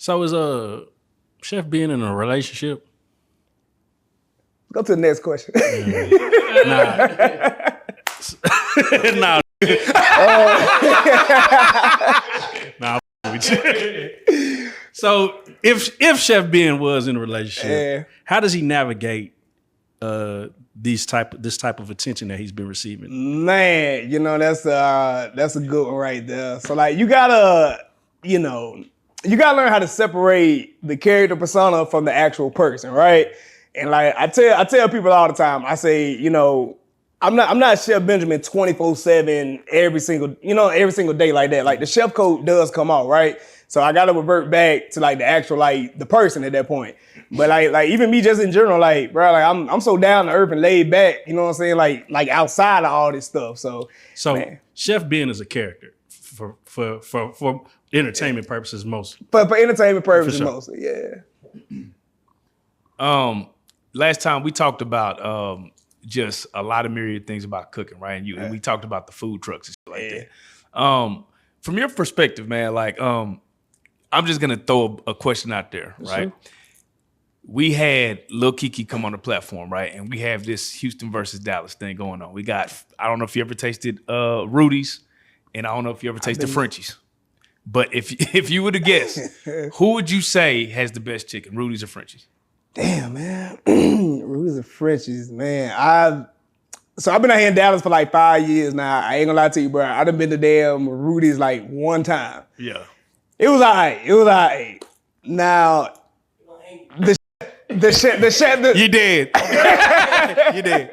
So is Chef being in a relationship? Go to the next question. Nah. Nah. So if Chef Ben was in a relationship, how does he navigate this type of attention that he's been receiving? Man, that's a good one right there. So like you gotta learn how to separate the character persona from the actual person, right? And like I tell people all the time, I say, I'm not Chef Benjamin 24/7 every single day like that. Like the chef code does come out, right? So I gotta revert back to like the actual the person at that point. But like even me just in general, like bro, like I'm so down to earth and laid back, you know what I'm saying? Like outside of all this stuff. So man. Chef Ben is a character for entertainment purposes mostly. For entertainment purposes mostly, yeah. Last time we talked about just a lot of myriad things about cooking, right? And we talked about the food trucks and shit like that. From your perspective, man, like I'm just gonna throw a question out there, right? Sure. We had Lil Kiki come on the platform, right? And we have this Houston versus Dallas thing going on. We got, I don't know if you ever tasted Rudy's, and I don't know if you ever tasted Frenchie's. But if you were to guess, who would you say has the best chicken, Rudy's or Frenchie's? Damn, man. Rudy's or Frenchie's, man. I've been out here in Dallas for like 5 years now. I ain't gonna lie to you, bro. I done been to damn Rudy's like one time. Yeah. It was all right. Now, the chef. You did. You did.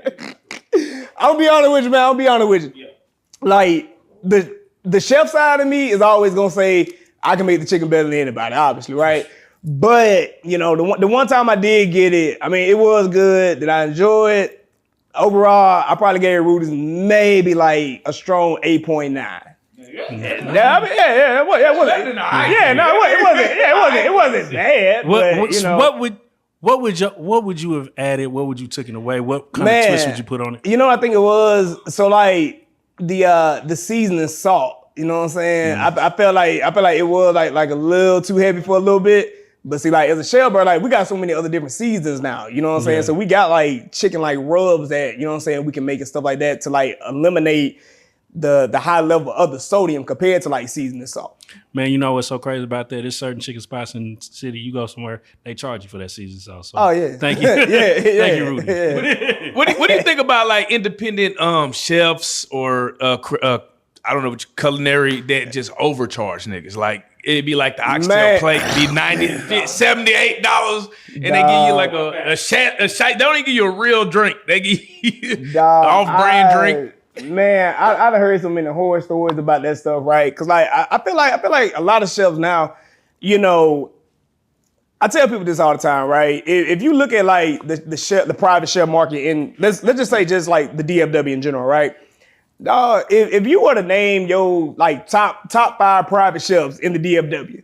I'll be honest with you, man. Yeah. Like, the chef side of me is always gonna say, I can make the chicken better than anybody, obviously, right? But, the one time I did get it, I mean, it was good. Did I enjoy it? Overall, I probably gave Rudy's maybe like a strong 8.9. It wasn't bad. What would you have added? What would you taken away? What kind of twist would you put on it? I think it was like the seasoning salt. You know what I'm saying? I felt like it was like a little too heavy for a little bit. But see, like as a shell bird, like we got so many other different seasons now. You know what I'm saying? So we got like chicken like rubs that, you know what I'm saying, we can make and stuff like that to like eliminate the high level of the sodium compared to like seasoning salt. Man, you know what's so crazy about that? There's certain chicken spots in the city, you go somewhere, they charge you for that seasoned salt. So thank you. Thank you, Rudy. Yeah. What do you think about like independent chefs or I don't know, Culinary that just overcharge niggas? Like it'd be like the oxtail plate be $78, and they give you like a shot. They don't even give you a real drink. They give you off-brand drink. Man, I've heard so many horror stories about that stuff, right? Because like I feel like a lot of chefs now, I tell people this all the time, right? If you look at like the private chef market in let's just say just like the DFW in general, right? Dog, if you were to name your like top 5 private chefs in the DFW,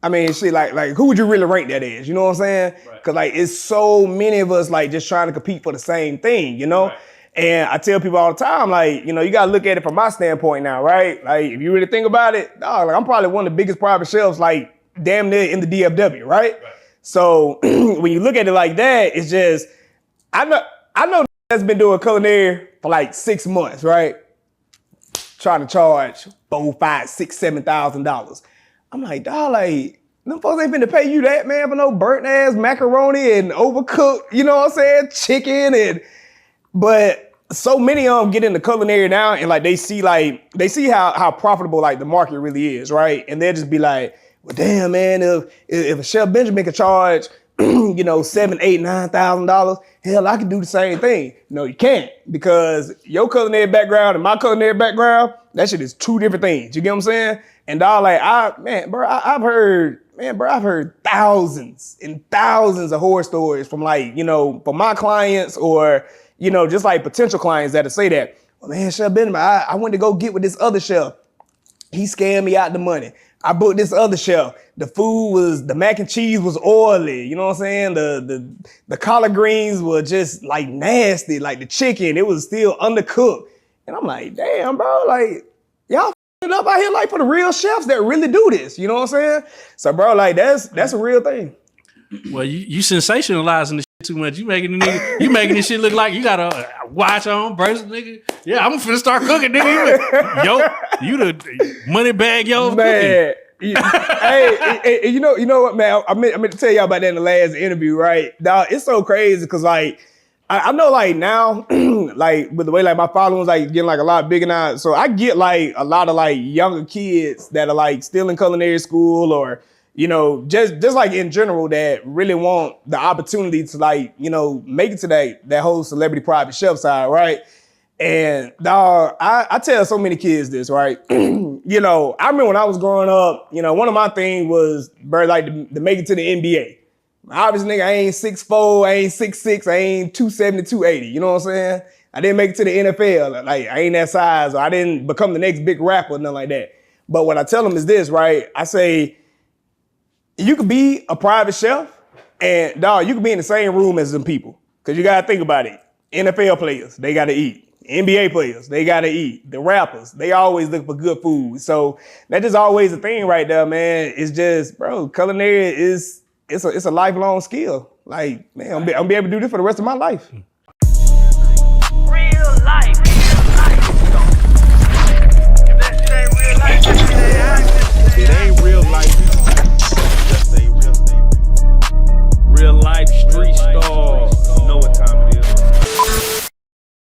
I mean, shit, like who would you really rank that as? You know what I'm saying? Because like it's so many of us like just trying to compete for the same thing, Right. And I tell people all the time, like, you gotta look at it from my standpoint now, right? Like, if you really think about it, dog, like I'm probably one of the biggest private chefs, like damn near in the DFW, right? So when you look at it like that, it's just, I know that's been doing culinary for like 6 months, right? Trying to charge $4,000, $5,000, $6,000, $7,000. I'm like, dog, like, them folks ain't finna pay you that, man, for no burnt ass macaroni and overcooked, you know what I'm saying, chicken but so many of them get into culinary now and like they see how profitable like the market really is, right? And they'll just be like, well, damn, man, if a Chef Benjamin can charge, $7,000, $8,000, $9,000, hell, I can do the same thing. No, you can't, because your culinary background and my culinary background, that shit is 2 different things. You get what I'm saying? And dog, like, I've heard thousands and thousands of horror stories from like, from my clients or, just like potential clients that'll say that, well, man, Chef Benjamin, I went to go get with this other chef. He scammed me out the money. I booked this other chef. The mac and cheese was oily. You know what I'm saying? The collard greens were just like nasty. Like the chicken, it was still undercooked. And I'm like, damn, bro, like y'all opening up out here like for the real chefs that really do this. You know what I'm saying? So, bro, like that's a real thing. Well, you sensationalizing the shit too much. You making this shit look like you got a watch on, bracelet, nigga. Yeah, I'm finna start cooking, nigga. You the money bag, yo, man. Hey, you know what, man? I meant to tell y'all about that in the last interview, right? Dog, it's so crazy because like I know like now, like with the way like my following's like getting like a lot bigger now. So I get like a lot of like younger kids that are like still in culinary school or, you know, just like in general that really want the opportunity to like, you know, make it to that whole celebrity private chef side, right? And dog, I tell so many kids this, right? You know, I remember when I was growing up, you know, one of my things was like to make it to the NBA. Obviously, nigga, I ain't 6'4", I ain't 6'6", I ain't 270, 280. You know what I'm saying? I didn't make it to the NFL. Like, I ain't that size, or I didn't become the next big rapper, nothing like that. But what I tell them is this, right? I say, you could be a private chef, and dog, you could be in the same room as them people. Because you got to think about it. NFL players, they got to eat. NBA players, they got to eat. The rappers, they always look for good food. So that's just always a thing right there, man. It's just, bro, culinary is... It's a lifelong skill. Like, man, I'm be able to do this for the rest of my life.